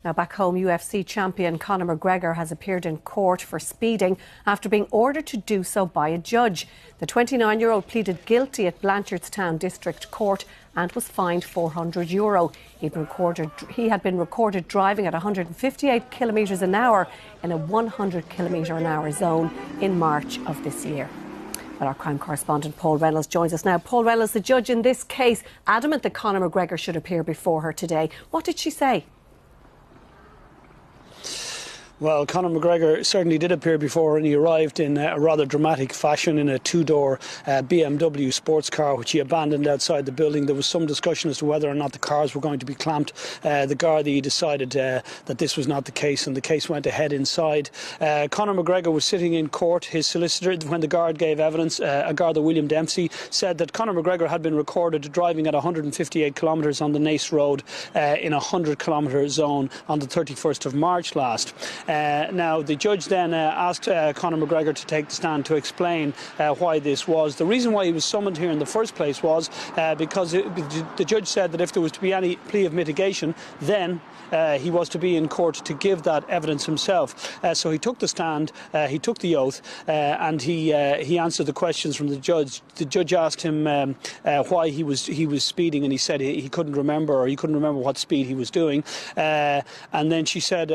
Now back home, UFC champion Conor McGregor has appeared in court for speeding after being ordered to do so by a judge. The 29-year-old pleaded guilty at Blanchardstown District Court and was fined €400. He had been recorded driving at 158 kilometres an hour in a 100 kilometre an hour zone in March of this year. Well, our crime correspondent Paul Reynolds joins us now. Paul Reynolds, the judge in this case, adamant that Conor McGregor should appear before her today. What did she say? Well, Conor McGregor certainly did appear before, and he arrived in a rather dramatic fashion in a two-door BMW sports car, which he abandoned outside the building. There was some discussion as to whether or not the cars were going to be clamped. The Gardaí decided that this was not the case, and the case went ahead inside. Conor McGregor was sitting in court. His solicitor, when the guard gave evidence, a Garda William Dempsey, said that Conor McGregor had been recorded driving at 158 kilometres on the Naas Road in a 100 kilometre zone on the 31st of March last. Now, the judge then asked Conor McGregor to take the stand to explain why this was. The reason why he was summoned here in the first place was because the judge said that if there was to be any plea of mitigation, then he was to be in court to give that evidence himself. So he took the stand, he took the oath, and he answered the questions from the judge. The judge asked him why he was speeding, and he said he couldn't remember, or he couldn't remember what speed he was doing. And then she said,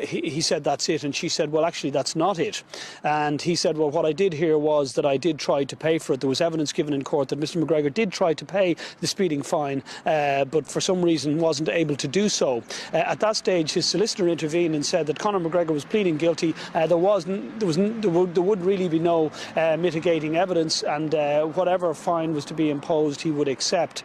he said, that's it. And she said, well, actually, that's not it. And he said, well, what I did here was that I did try to pay for it. There was evidence given in court that Mr. McGregor did try to pay the speeding fine, but for some reason wasn't able to do so. At that stage, his solicitor intervened and said that Conor McGregor was pleading guilty. There would really be no mitigating evidence, and whatever fine was to be imposed, he would accept.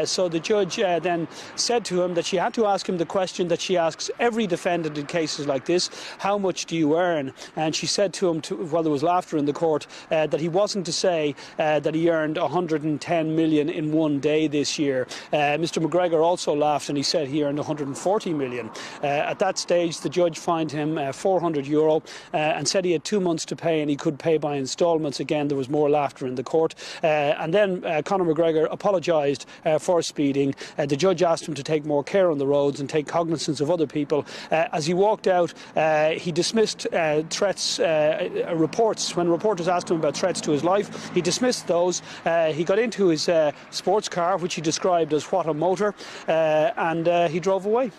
So the judge then said to him that she had to ask him the question that she asks every defendant in cases like this: how much do you earn? And she said to him, while there was laughter in the court, that he wasn't to say that he earned 110 million in one day this year. Mr. McGregor also laughed, and he said he earned 140 million. At that stage, the judge fined him €400 and said he had 2 months to pay, and he could pay by instalments. Again, there was more laughter in the court. And then Conor McGregor apologised for speeding. The judge asked him to take more care on the roads and take cognizance of other people. As he walked out, he dismissed reports. When reporters asked him about threats to his life, he dismissed those. He got into his sports car, which he described as "what a motor," and he drove away.